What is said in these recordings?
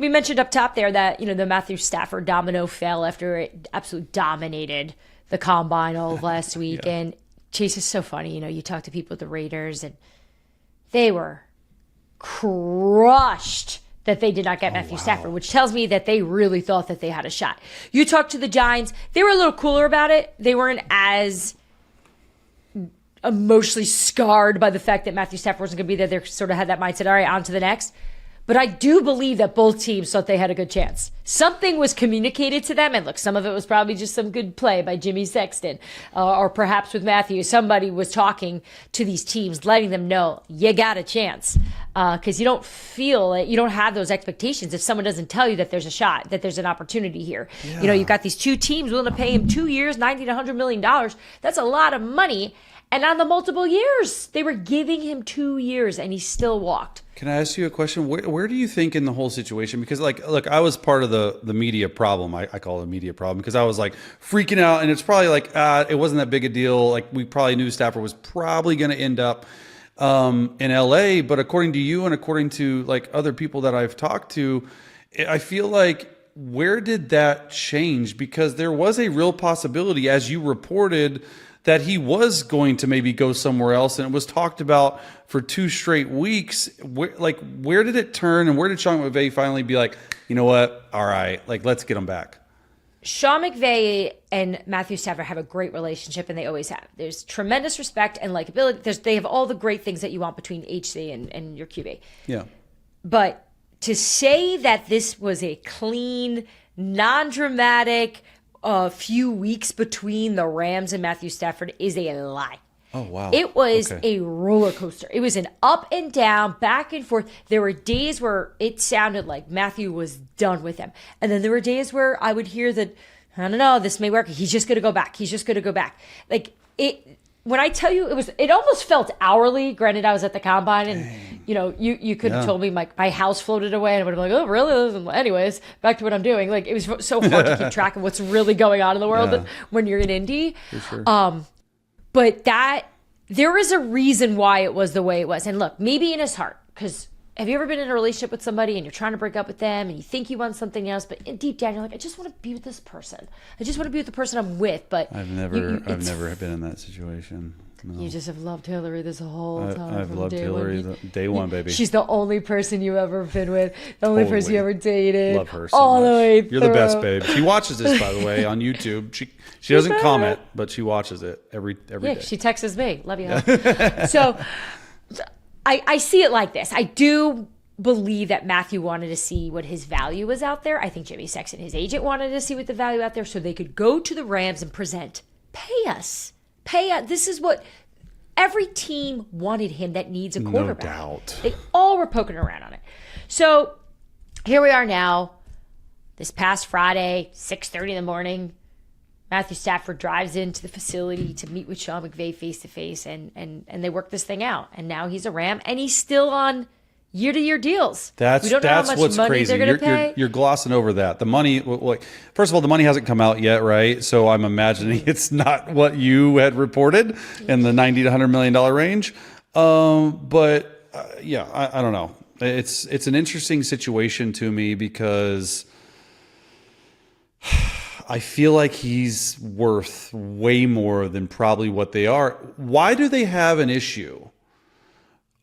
We mentioned up top there that, the Matthew Stafford domino fell after it absolutely dominated the combine all of last week. Yeah. And Chase is so funny. You talk to people at the Raiders and they were crushed that they did not get Matthew Stafford, which tells me that they really thought that they had a shot. You talk to the Giants, they were a little cooler about it. They weren't as emotionally scarred by the fact that Matthew Stafford wasn't going to be there. They sort of had that mindset, all right, on to the next. But I do believe that both teams thought they had a good chance. Something was communicated to them. And look, some of it was probably just some good play by Jimmy Sexton or perhaps with Matthew. Somebody was talking to these teams, letting them know you got a chance. Because you don't feel it. You don't have those expectations if someone doesn't tell you that there's a shot, that there's an opportunity here. Yeah. You've got these two teams willing to pay him 2 years, $90 to $100 million. That's a lot of money. And on the multiple years, they were giving him 2 years and he still walked. Can I ask you a question? Where do you think in the whole situation? Because look, I was part of the media problem. I call it a media problem because I was freaking out, and it's probably it wasn't that big a deal. We probably knew Stafford was probably going to end up in LA, but according to you and according to other people that I've talked to, I feel where did that change? Because there was a real possibility, as you reported, that he was going to maybe go somewhere else, and it was talked about for 2 straight weeks. Where did it turn, and where did Sean McVay finally be you know what? All right, let's get him back? Sean McVay and Matthew Stafford have a great relationship, and they always have. There's tremendous respect and likability. They have all the great things that you want between HC and your QB. Yeah. But to say that this was a clean, non-dramatic few weeks between the Rams and Matthew Stafford is a lie. Oh, wow. It was Okay. a roller coaster. It was an up and down, back and forth. There were days where it sounded like Matthew was done with him. And then there were days where I would hear that, I don't know, this may work. He's just going to go back. He's just going to go back. When I tell you, it almost felt hourly. Granted, I was at the combine and, you could have told me my house floated away and I would have been like, oh, really? Anyways, back to what I'm doing. It was so hard to keep track of what's really going on in the world when you're in Indy. For sure. But there was a reason why it was the way it was. And look, maybe in his heart, because have you ever been in a relationship with somebody and you're trying to break up with them and you think you want something else, but deep down you're like, I just want to be with this person. I just want to be with the person I'm with. But I've never been in that situation. No. You just have loved Hillary this whole time. I've loved Hillary day one, baby. She's the only person you've ever been with, the only person you ever dated. Love her so all much. The way You're the best, through. babe. She watches this, by the way, on YouTube. She doesn't comment, but she watches it every day. She texts me. Love you. So I see it like this. I do believe that Matthew wanted to see what his value was out there. I think Jimmy Sexton, his agent, wanted to see what the value out there so they could go to the Rams and present, pay us. This is what every team wanted him that needs a quarterback. No doubt. They all were poking around on it. So here we are now, this past Friday, 6:30 in the morning. Matthew Stafford drives into the facility to meet with Sean McVay face-to-face, and they work this thing out. And now he's a Ram, and he's still on year-to-year deals. That's what's crazy. You're glossing over that. The money, first of all, the money hasn't come out yet, right? So I'm imagining it's not what you had reported in the $90 to $100 million range. But I don't know. It's an interesting situation to me because I feel like he's worth way more than probably what they are. Why do they have an issue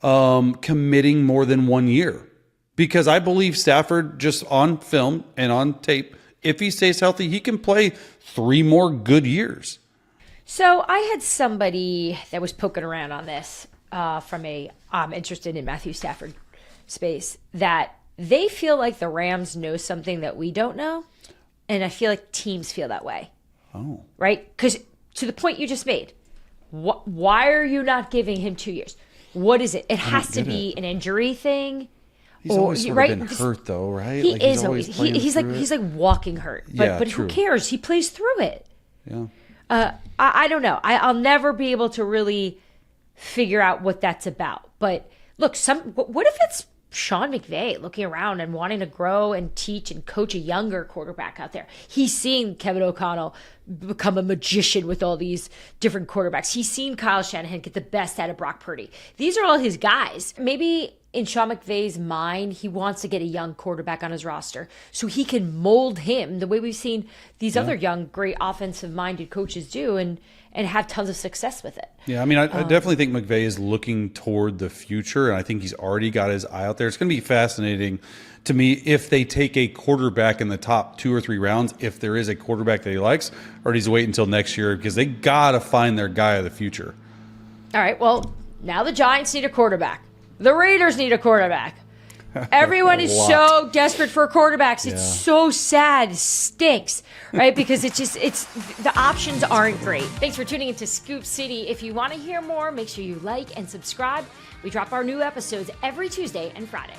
committing more than 1 year? Because I believe Stafford, just on film and on tape, if he stays healthy, he can play 3 more good years. So I had somebody that was poking around on this from I'm interested in Matthew Stafford space, that they feel like the Rams know something that we don't know. And I feel like teams feel that way. Oh. Right? Because to the point you just made, why are you not giving him 2 years? What is it? It has to be an injury thing. He's always sort of been hurt, though, right? He is always. He's like walking hurt. But who cares? He plays through it. Yeah. I don't know. I'll never be able to really figure out what that's about. But look, what if it's Sean McVay looking around and wanting to grow and teach and coach a younger quarterback out there? He's seeing Kevin O'Connell become a magician with all these different quarterbacks. He's seen Kyle Shanahan get the best out of Brock Purdy. These are all his guys. Maybe in Sean McVay's mind, he wants to get a young quarterback on his roster so he can mold him the way we've seen these other young, great offensive-minded coaches do and have tons of success with it. Yeah, I mean, I definitely think McVay is looking toward the future, and I think he's already got his eye out there. It's going to be fascinating to me if they take a quarterback in the top 2 or 3 rounds, if there is a quarterback that he likes, or does he wait until next year because they got to find their guy of the future. All right, well, now the Giants need a quarterback. The Raiders need a quarterback. Everyone is so desperate for quarterbacks. It's so sad. It stinks, right? Because the options aren't great. Thanks for tuning into Scoop City. If you want to hear more, make sure you like and subscribe. We drop our new episodes every Tuesday and Friday.